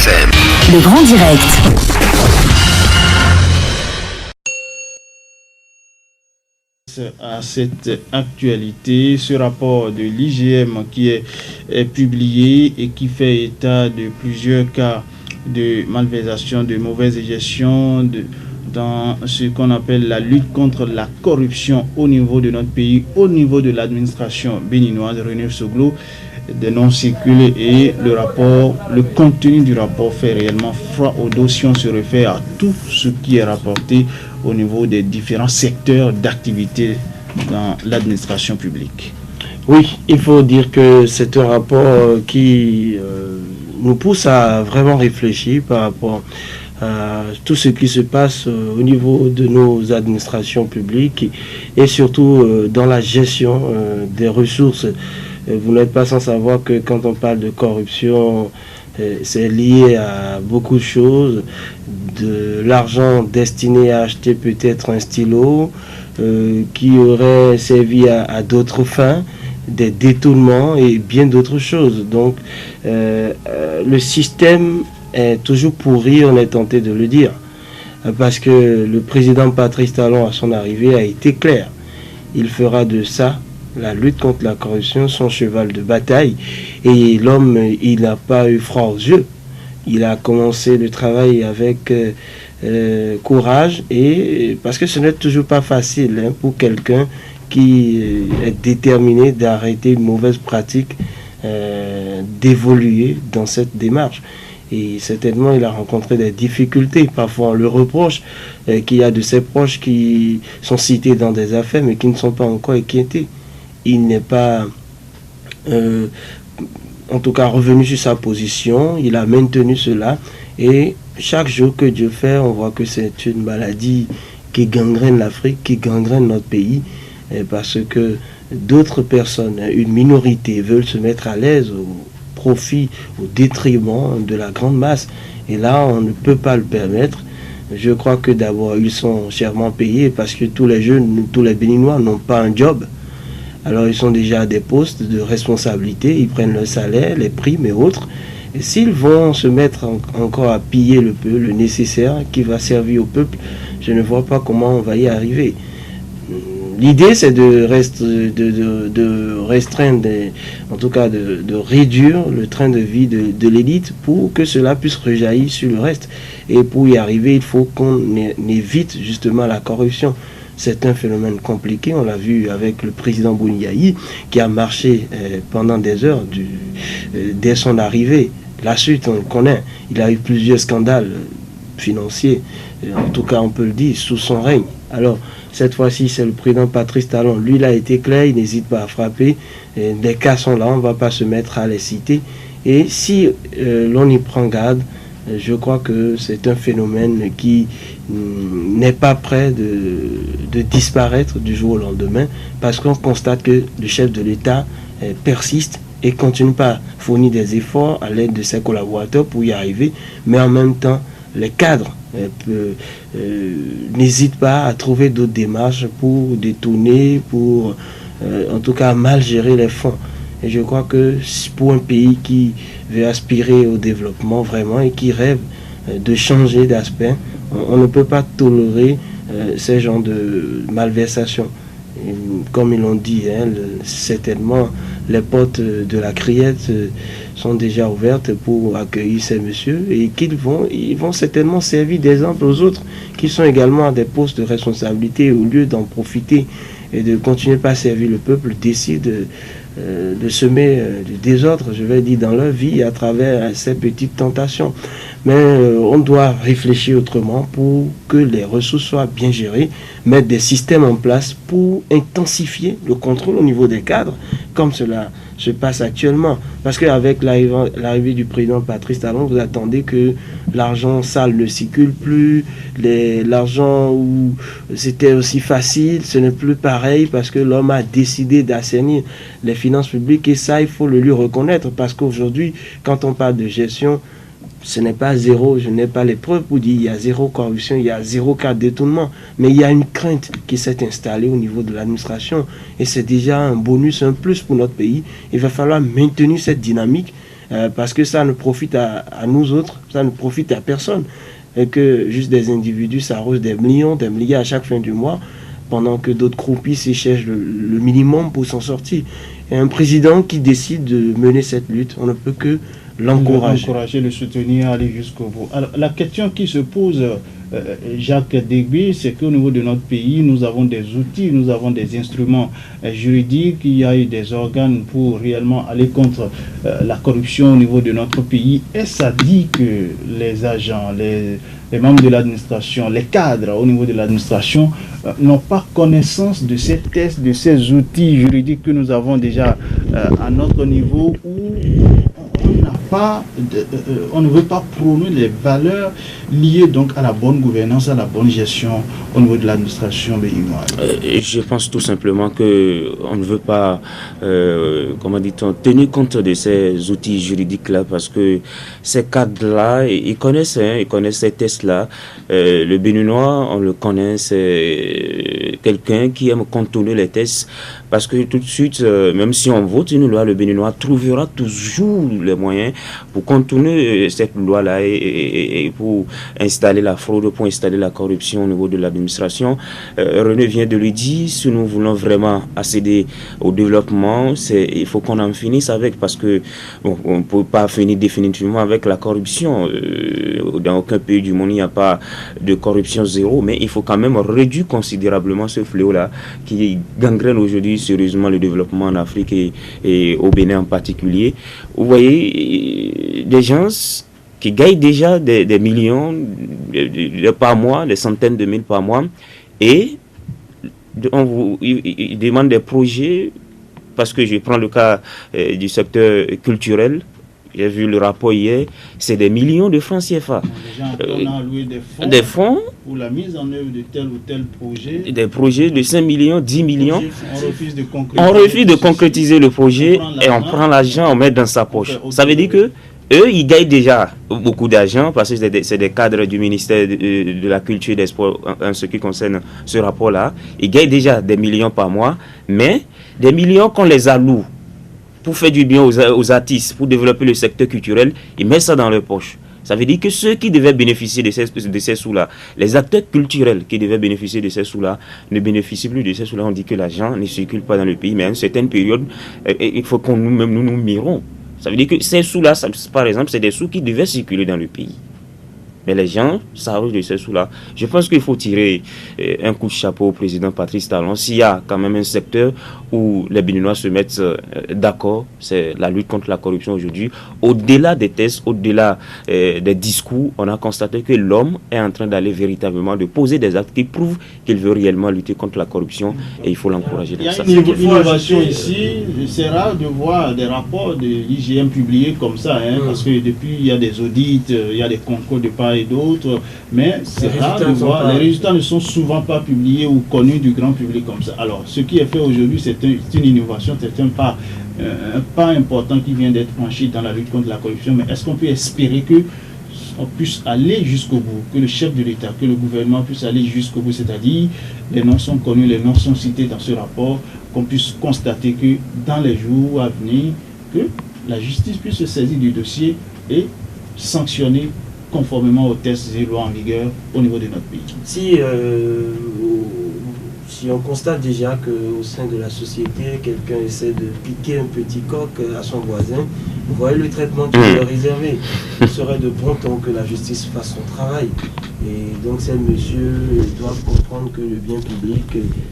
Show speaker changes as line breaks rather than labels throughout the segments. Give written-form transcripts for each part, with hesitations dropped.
FM.
Le Grand Direct.
À cette actualité, ce rapport de l'IGM qui est publié et qui fait état de plusieurs cas de malversation, de mauvaise gestion, dans ce qu'on appelle la lutte contre la corruption au niveau de notre pays, au niveau de l'administration béninoise. René Soglo, des noms circulent et le contenu du rapport fait réellement froid au dos si on se réfère à tout ce qui est rapporté au niveau des différents secteurs d'activité dans l'administration publique.
Oui, il faut dire que c'est un rapport qui nous pousse à vraiment réfléchir par rapport à tout ce qui se passe au niveau de nos administrations publiques et surtout dans la gestion des ressources. Vous n'êtes pas sans savoir que quand on parle de corruption, c'est lié à beaucoup de choses, de l'argent destiné à acheter peut-être un stylo qui aurait servi à d'autres fins, des détournements et bien d'autres choses. Donc le système est toujours pourri, on est tenté de le dire, parce que le président Patrice Talon à son arrivée a été clair. Il fera de ça la lutte contre la corruption, son cheval de bataille. Et l'homme, il n'a pas eu froid aux yeux. Il a commencé le travail avec courage, et parce que ce n'est toujours pas facile pour quelqu'un qui est déterminé d'arrêter une mauvaise pratique, d'évoluer dans cette démarche. Et certainement, il a rencontré des difficultés. Parfois, on le reproche qu'il y a de ses proches qui sont cités dans des affaires, mais qui ne sont pas encore inquiétés. Il n'est pas, en tout cas, revenu sur sa position. Il a maintenu cela. Et chaque jour que Dieu fait, on voit que c'est une maladie qui gangrène l'Afrique, qui gangrène notre pays, parce que d'autres personnes, une minorité, veulent se mettre à l'aise au profit, au détriment de la grande masse. Et là, on ne peut pas le permettre. Je crois que d'abord, ils sont chèrement payés parce que tous les jeunes, tous les Béninois n'ont pas un job. Alors ils sont déjà à des postes de responsabilité, ils prennent le salaire, les primes et autres. Et s'ils vont se mettre encore à piller le peu, le nécessaire qui va servir au peuple, je ne vois pas comment on va y arriver. L'idée, c'est de restreindre, en tout cas de réduire le train de vie de l'élite pour que cela puisse rejaillir sur le reste. Et pour y arriver, il faut qu'on évite justement la corruption. C'est un phénomène compliqué, on l'a vu avec le président Bouniaï qui a marché pendant des heures dès son arrivée. La suite, on le connaît, il a eu plusieurs scandales financiers, en tout cas on peut le dire, sous son règne. Alors cette fois-ci, c'est le président Patrice Talon, lui il a été clair, il n'hésite pas à frapper, les cas sont là, on ne va pas se mettre à les citer. Et si l'on y prend garde, je crois que c'est un phénomène qui n'est pas prêt de disparaître du jour au lendemain, parce qu'on constate que le chef de l'État persiste et continue pas à fournir des efforts à l'aide de ses collaborateurs pour y arriver, mais en même temps, les cadres n'hésitent pas à trouver d'autres démarches pour détourner, pour en tout cas mal gérer les fonds. Et je crois que pour un pays qui veut aspirer au développement vraiment et qui rêve de changer d'aspect, on ne peut pas tolérer ces genres de malversations. Et comme ils l'ont dit, certainement les portes de la criette sont déjà ouvertes pour accueillir ces messieurs et ils vont certainement servir d'exemple aux autres qui sont également à des postes de responsabilité. Au lieu d'en profiter et de continuer pas à servir le peuple, décident de semer du désordre, je vais dire, dans leur vie à travers ces petites tentations. Mais on doit réfléchir autrement pour que les ressources soient bien gérées, mettre des systèmes en place pour intensifier le contrôle au niveau des cadres, comme cela se passe actuellement. Parce qu'avec l'arrivée du président Patrice Talon, vous attendez que l'argent sale ne circule plus, l'argent où c'était aussi facile, ce n'est plus pareil parce que l'homme a décidé d'assainir les finances publiques et ça, il faut le lui reconnaître parce qu'aujourd'hui, quand on parle de gestion, ce n'est pas zéro, je n'ai pas les preuves pour dire il y a zéro corruption, il y a zéro cas de détournement, mais il y a une crainte qui s'est installée au niveau de l'administration et c'est déjà un bonus, un plus pour notre pays. Il va falloir maintenir cette dynamique parce que ça ne profite à nous autres, ça ne profite à personne. Et que juste des individus s'arrosent des millions, des milliards à chaque fin du mois, pendant que d'autres croupissent et cherchent le minimum pour s'en sortir. Et un président qui décide de mener cette lutte, on ne peut que l'encourager.
Le soutenir, aller jusqu'au bout. Alors, la question qui se pose, Jacques Degby, c'est qu'au niveau de notre pays, nous avons des outils, nous avons des instruments juridiques, il y a eu des organes pour réellement aller contre la corruption au niveau de notre pays. Et ça dit que les agents, les membres de l'administration, les cadres au niveau de l'administration n'ont pas connaissance de ces tests, de ces outils juridiques que nous avons déjà à notre niveau, où on ne veut pas prôner les valeurs liées donc à la bonne gouvernance, à la bonne gestion au niveau de l'administration béninoise.
Je pense tout simplement qu'on ne veut pas, tenir compte de ces outils juridiques-là, parce que ces cadres-là, ils connaissent ces tests-là. Le Béninois, on le connaît, c'est quelqu'un qui aime contourner les tests, parce que tout de suite, même si on vote une loi, le Béninois trouvera toujours les moyens pour contourner cette loi-là et pour installer la fraude, pour installer la corruption au niveau de l'administration. René vient de le dire, si nous voulons vraiment accéder au développement, il faut qu'on en finisse avec, parce que on ne peut pas finir définitivement avec la corruption. Dans aucun pays du monde, il n'y a pas de corruption zéro, mais il faut quand même réduire considérablement ce fléau-là qui gangrène aujourd'hui sérieusement le développement en Afrique et au Bénin en particulier. Vous voyez, des gens qui gagnent déjà des millions par mois, des centaines de mille par mois, et ils demandent des projets, parce que je prends le cas du secteur culturel. J'ai vu le rapport hier, c'est des millions de francs CFA.
On a alloué
des fonds
pour la mise en œuvre de tel ou tel projet.
Des projets de 5 millions, 10 millions.
On refuse de concrétiser
le projet et on prend l'argent, on met dans sa poche. Ça veut dire que eux, ils gagnent déjà beaucoup d'argent, parce que c'est des cadres du ministère de la Culture et des Sports en ce qui concerne ce rapport-là. Ils gagnent déjà des millions par mois, mais des millions qu'on les alloue pour faire du bien aux artistes, pour développer le secteur culturel, ils mettent ça dans leur poche. Ça veut dire que ceux qui devaient bénéficier de ces sous-là, les acteurs culturels qui devaient bénéficier de ces sous-là, ne bénéficient plus de ces sous-là. On dit que l'argent ne circule pas dans le pays, mais à une certaine période, il faut qu'on nous mirons. Ça veut dire que ces sous-là, par exemple, c'est des sous qui devaient circuler dans le pays. Mais les gens s'arrogent de ces sous-là. Je pense qu'il faut tirer un coup de chapeau au président Patrice Talon. S'il y a quand même un secteur où les Béninois se mettent d'accord, c'est la lutte contre la corruption aujourd'hui. Au-delà des tests, au-delà des discours, on a constaté que l'homme est en train d'aller véritablement, de poser des actes qui prouvent qu'il veut réellement lutter contre la corruption, et il faut l'encourager.
Il y a une innovation ici. C'est rare de voir des rapports de l'IGM publiés comme ça, parce que depuis, il y a des audits, il y a des concours de part et d'autres, mais c'est rare de voir. Les résultats ne sont souvent pas publiés ou connus du grand public comme ça. Alors, ce qui est fait aujourd'hui, c'est une innovation, c'est un pas important qui vient d'être franchi dans la lutte contre la corruption, mais est-ce qu'on peut espérer que on puisse aller jusqu'au bout, que le chef de l'État, que le gouvernement puisse aller jusqu'au bout, c'est-à-dire les noms sont connus, les noms sont cités dans ce rapport, qu'on puisse constater que dans les jours à venir, que la justice puisse se saisir du dossier et sanctionner conformément aux tests et lois en vigueur au niveau de notre pays.
Si on constate déjà qu'au sein de la société, quelqu'un essaie de piquer un petit coq à son voisin, vous voyez le traitement qui est réservé. Il serait de bon temps que la justice fasse son travail. Et donc ces messieurs doivent comprendre que le bien public,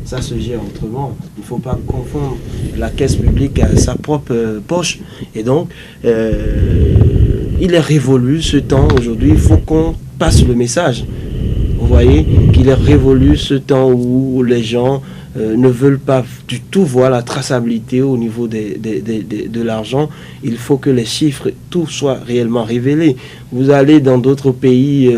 ça se gère autrement. Il ne faut pas confondre la caisse publique à sa propre poche. Et donc, il est révolu ce temps aujourd'hui. Il faut qu'on passe le message. Vous voyez qu'il est révolu ce temps où les gens ne veulent pas du tout voir la traçabilité au niveau de l'argent. Il faut que les chiffres, tout soit réellement révélé. Vous allez dans d'autres pays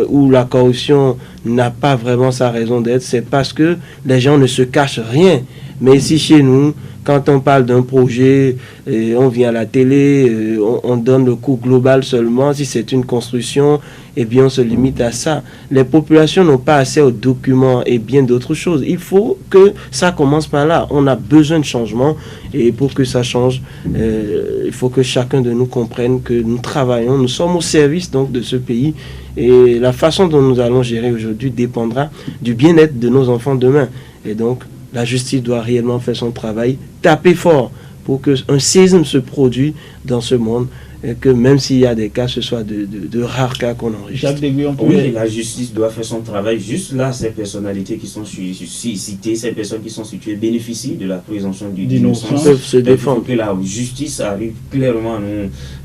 où la corruption n'a pas vraiment sa raison d'être, c'est parce que les gens ne se cachent rien. Mais ici, chez nous, quand on parle d'un projet, on vient à la télé, on donne le coût global seulement. Si c'est une construction, eh bien, on se limite à ça. Les populations n'ont pas accès aux documents et bien d'autres choses. Il faut que ça commence par là. On a besoin de changement. Et pour que ça change, il faut que chacun de nous comprenne que nous travaillons, nous sommes au service donc de ce pays. Et la façon dont nous allons gérer aujourd'hui dépendra du bien-être de nos enfants demain. Et donc, la justice doit réellement faire son travail, taper fort pour qu'un séisme se produise dans ce monde, et que même s'il y a des cas, ce soit de rares cas qu'on enregistre.
Oui, la justice doit faire son travail. Juste là, ces personnalités qui sont citées, ces personnes qui sont situées bénéficient de la présomption d'innocence.
Peuvent se défendre.
Il faut que la justice arrive clairement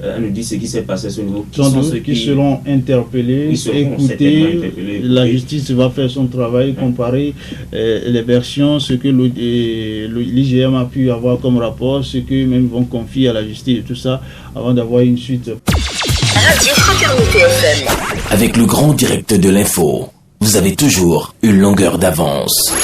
à nous dire ce qui s'est passé à ce niveau.
Ceux qui seront interpellés, écoutés. La justice va faire son travail, comparer les versions, ce que l'IGM a pu avoir comme rapport, ce que même vont confier à la justice et tout ça, avant d'avoir une suite.
Radio Fraternité FM.
Avec le grand direct de l'info, vous avez toujours une longueur d'avance.